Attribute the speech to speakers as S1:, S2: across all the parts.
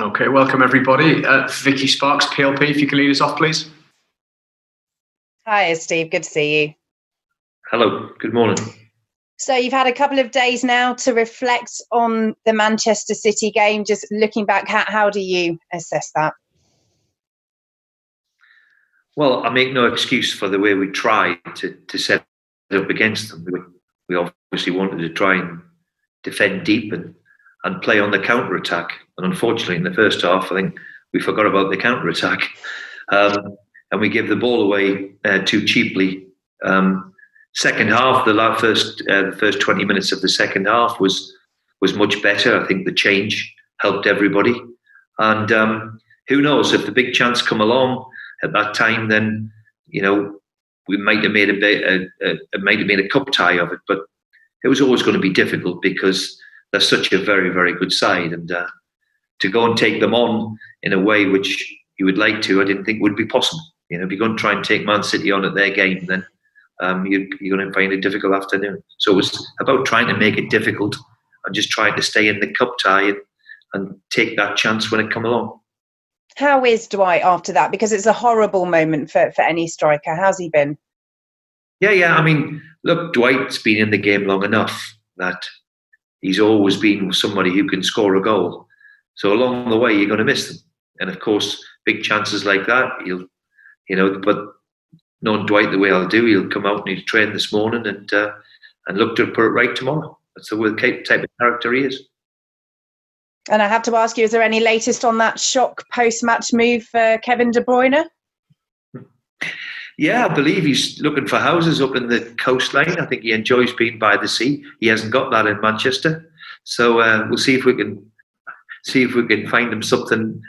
S1: Okay, welcome everybody. Vicky Sparks, PLP, if you can lead us off, please.
S2: Hi, Steve. Good to see you.
S3: Hello, good morning.
S2: So you've had a couple of days now to reflect on the Manchester City game. Just looking back, how do you assess that?
S3: Well, I make no excuse for the way we tried to set up against them. We obviously wanted to try and defend deep and play on the counter-attack. And unfortunately, in the first half, I think we forgot about the counter-attack. And we gave the ball away too cheaply. Second half, the first 20 minutes of the second half was much better. I think the change helped everybody. And who knows, if the big chance come along at that time, then we might have made a cup tie of it. But it was always going to be difficult because they're such a very, very good side, and to go and take them on in a way which you would like to, I didn't think would be possible. If you're going to try and take Man City on at their game, then you're going to find a difficult afternoon. So it was about trying to make it difficult and just trying to stay in the cup tie and take that chance when it come along.
S2: How is Dwight after that? Because it's a horrible moment for any striker. How's he been?
S3: Yeah. I mean, look, Dwight's been in the game long enough that he's always been somebody who can score a goal. So along the way, you're going to miss them. And of course, big chances like that, but knowing Dwight the way I'll do, he'll come out and he'll train this morning and look to put it right tomorrow. That's the type of character he is.
S2: And I have to ask you, is there any latest on that shock post-match move for Kevin De Bruyne?
S3: Yeah, I believe he's looking for houses up in the coastline. I think he enjoys being by the sea. He hasn't got that in Manchester. So we'll see if we can find him something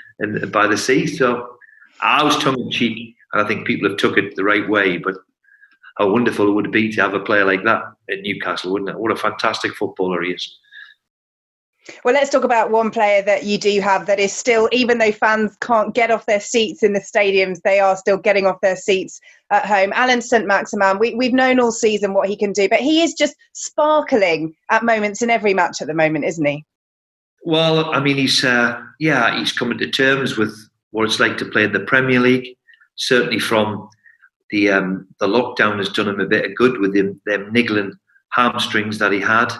S3: by the sea. So I was tongue-in-cheek, and I think people have took it the right way. But how wonderful it would be to have a player like that at Newcastle, wouldn't it? What a fantastic footballer he is.
S2: Well, let's talk about one player that you do have that is still, even though fans can't get off their seats in the stadiums, they are still getting off their seats at home. Alan St-Maximin, we've known all season what he can do, but he is just sparkling at moments in every match at the moment, isn't he?
S3: Well, I mean, he's coming to terms with what it's like to play in the Premier League. Certainly from the lockdown has done him a bit of good with them niggling hamstrings that he had,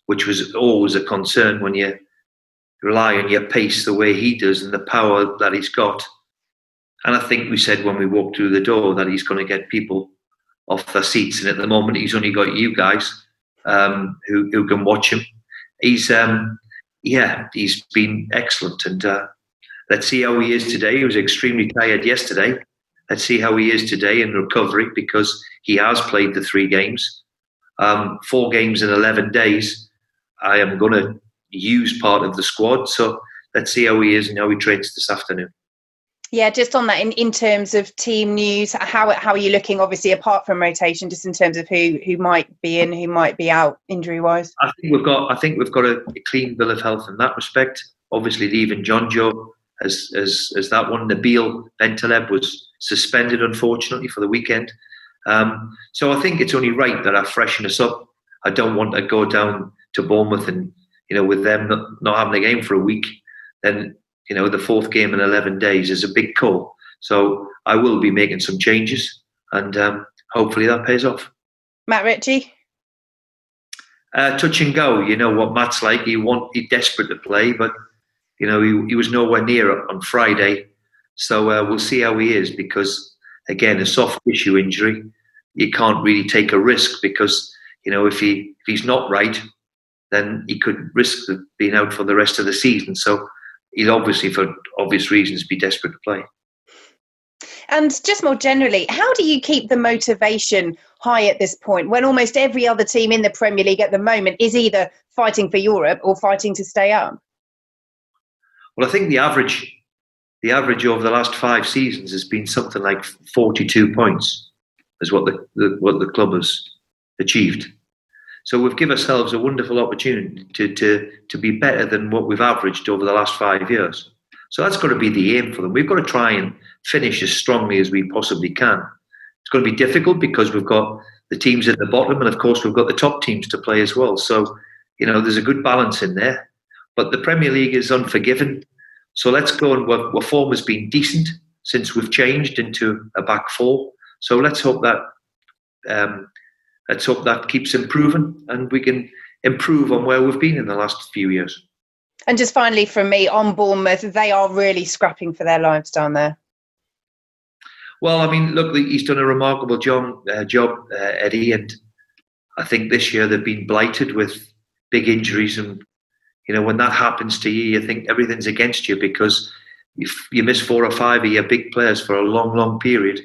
S3: which was always a concern when you rely on your pace the way he does and the power that he's got. And I think we said when we walked through the door that he's going to get people off their seats. And at the moment, he's only got you guys who can watch him. He's been excellent. And let's see how he is today. He was extremely tired yesterday. Let's see how he is today in recovery, because he has played the 3 games. 4 games in 11 days. I am going to use part of the squad. So let's see how he is and how he trains this afternoon.
S2: Yeah, just on that, in terms of team news, how are you looking, obviously, apart from rotation, just in terms of who might be in, who might be out injury-wise?
S3: I think we've got a clean bill of health in that respect. Obviously, leaving John Joe as that one. Nabil Bentaleb was suspended, unfortunately, for the weekend. So I think it's only right that I freshen us up. I don't want to go down to Bournemouth and, with them not having a game for a week, then, the 4th game in 11 days is a big call. So I will be making some changes, and hopefully that pays off.
S2: Matt Ritchie?
S3: Touch and go. You know what Matt's like. He's desperate to play, but, he was nowhere near on Friday. So we'll see how he is, because, again, a soft tissue injury, you can't really take a risk, because, if he's not right, then he could risk being out for the rest of the season. So he'll obviously, for obvious reasons, be desperate to play.
S2: And just more generally, how do you keep the motivation high at this point, when almost every other team in the Premier League at the moment is either fighting for Europe or fighting to stay up?
S3: Well, I think the average over the last 5 seasons has been something like 42 points, is what the club has achieved. So we've given ourselves a wonderful opportunity to be better than what we've averaged over the last 5 years. So that's got to be the aim for them. We've got to try and finish as strongly as we possibly can. It's going to be difficult because we've got the teams at the bottom, and of course we've got the top teams to play as well. So, there's a good balance in there. But the Premier League is unforgiving. So let's go, and our form has been decent since we've changed into a back four. So let's hope that keeps improving, and we can improve on where we've been in the last few years.
S2: And just finally from me, on Bournemouth, they are really scrapping for their lives down there.
S3: Well, I mean, look, he's done a remarkable job, Eddie, and I think this year they've been blighted with big injuries, and when that happens to you, you think everything's against you, because if you miss 4 or 5 of your big players for a long, long period,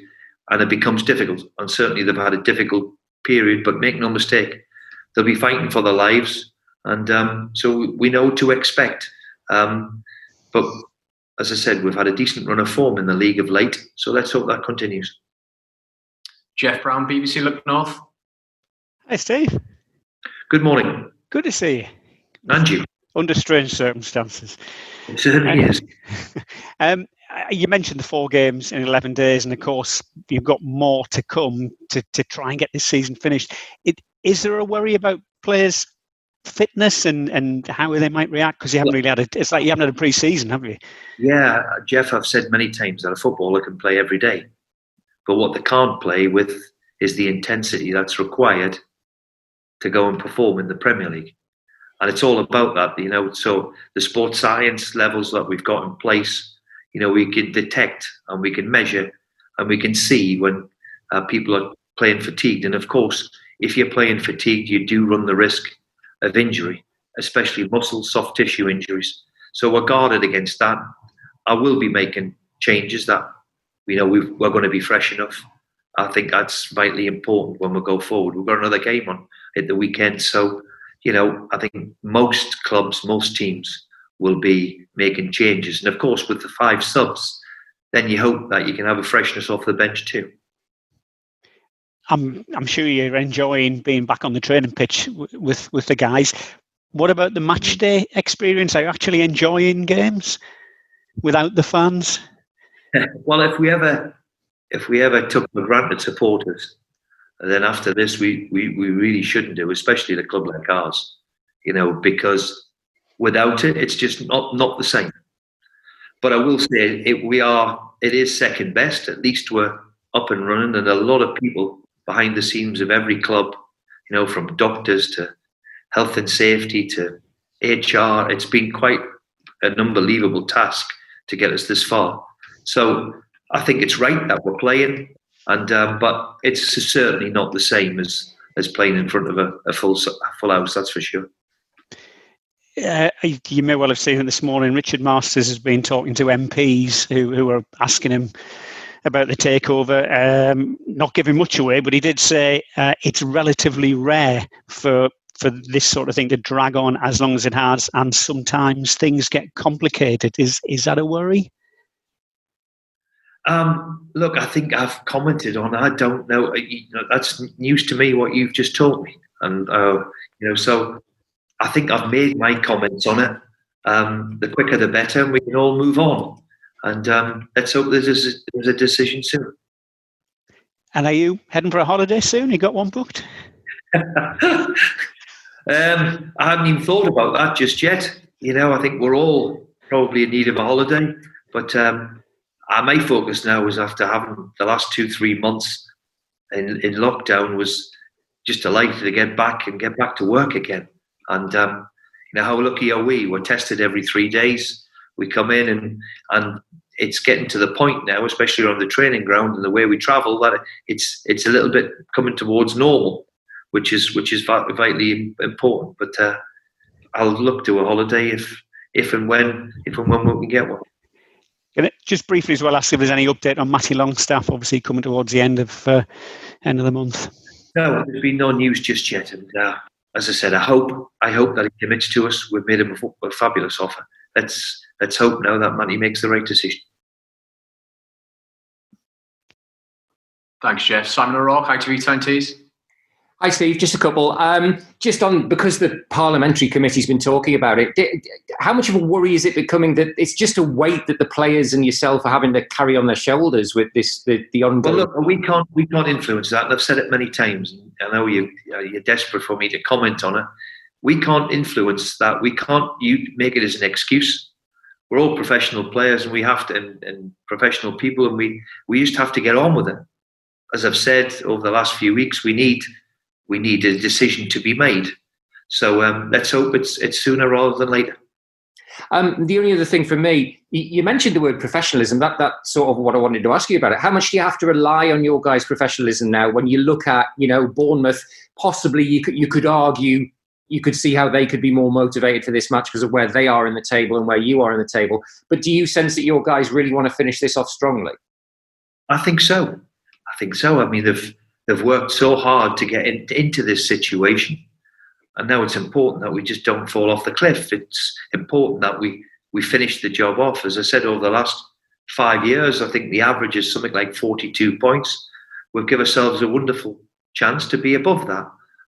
S3: and it becomes difficult. And certainly they've had a difficult period, but make no mistake, they'll be fighting for their lives, and so we know what to expect. But as I said, we've had a decent run of form in the league of late, so let's hope that continues.
S1: Jeff Brown, BBC Look North.
S4: Hi, Steve.
S3: Good morning.
S4: Good to see you.
S3: And you.
S4: Under strange circumstances.
S3: It certainly is.
S4: You mentioned the 4 games in 11 days, and of course, you've got more to come to try and get this season finished. Is there a worry about players' fitness and how they might react? Because you haven't really it's like you haven't had a pre-season, have you?
S3: Yeah, Jeff, I've said many times that a footballer can play every day. But what they can't play with is the intensity that's required to go and perform in the Premier League. And it's all about that, So the sports science levels that we've got in place, we can detect and we can measure and we can see when people are playing fatigued. And of course, if you're playing fatigued, you do run the risk of injury, especially muscle, soft tissue injuries. So we're guarded against that. I will be making changes that, we're going to be fresh enough. I think that's vitally important when we go forward. We've got another game on at the weekend. So, I think most clubs, most teams will be making changes. And of course, with the 5 subs, then you hope that you can have a freshness off the bench too.
S4: I'm sure you're enjoying being back on the training pitch with the guys. What about the match day experience? Are you actually enjoying games without the fans?
S3: Well, if we ever took for granted supporters, then after this we really shouldn't do, especially a club like ours, because without it, it's just not the same. But I will say it is second best. At least we're up and running, and a lot of people behind the scenes of every club, from doctors to health and safety to HR. It's been quite an unbelievable task to get us this far. So I think it's right that we're playing, and but it's certainly not the same as playing in front of a full house. That's for sure.
S4: You may well have seen it this morning. Richard Masters has been talking to MPs who are asking him about the takeover, not giving much away, but he did say it's relatively rare for this sort of thing to drag on as long as it has, and sometimes things get complicated. Is that a worry?
S3: Look, I think I've commented on. I don't know. That's news to me. What you've just told me, and so I think I've made my comments on it. The quicker, the better, and we can all move on. And let's hope there's a decision soon.
S4: And are you heading for a holiday soon? You got one booked?
S3: I haven't even thought about that just yet. I think we're all probably in need of a holiday. But my focus now is, after having the last 2-3 months in lockdown, was just delighted to get back to work again. And how lucky are we? We're tested every 3 days. We come in and it's getting to the point now, especially on the training ground and the way we travel, that it's a little bit coming towards normal, which is vitally important. But I'll look to a holiday if and when we can get one.
S4: Can I just briefly as well ask if there's any update on Matty Longstaff, obviously coming towards the end of the month?
S3: No, there's been no news just yet, and as I said, I hope that he commits to us. We've made him a fabulous offer. Let's hope now that Matty makes the right decision.
S1: Thanks, Jeff. Simon O'Rourke, ITV 20s.
S5: Hi, Steve. Just a couple. Just on, because the parliamentary committee's been talking about it, how much of a worry is it becoming that it's just a weight that the players and yourself are having to carry on their shoulders with the ongoing?
S3: Well, look, we can't influence that, and I've said it many times. I know you're desperate for me to comment on it. We can't influence that. We can't make it as an excuse. we're all professional players, and we have to, and professional people, and we used to have to get on with it. As I've said over the last few weeks, we need a decision to be made. So let's hope it's sooner rather than later.
S5: The only other thing for me, you mentioned the word professionalism. That's sort of what I wanted to ask you about it. How much do you have to rely on your guys' professionalism now when you look at, Bournemouth? Possibly you could argue, you could see how they could be more motivated for this match because of where they are in the table and where you are in the table. But do you sense that your guys really want to finish this off strongly?
S3: I think so. I mean, they've worked so hard to get into this situation. And now it's important that we just don't fall off the cliff. It's important that we finish the job off. As I said, over the last 5 years, I think the average is something like 42 points. We've given ourselves a wonderful chance to be above that.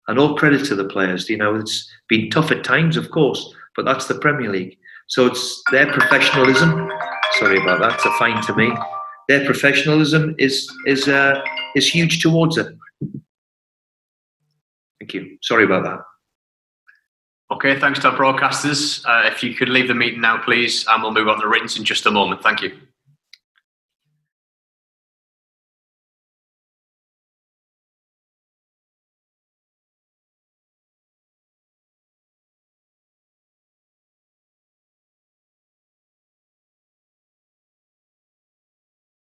S3: And all credit to the players. It's been tough at times, of course, but that's the Premier League. So it's their professionalism. Sorry about that. It's a fine to me. Their professionalism is huge towards it. Thank you. Sorry about that.
S1: Okay, thanks to our broadcasters. If you could leave the meeting now, please, and we'll move on to rinse in just a moment. Thank you.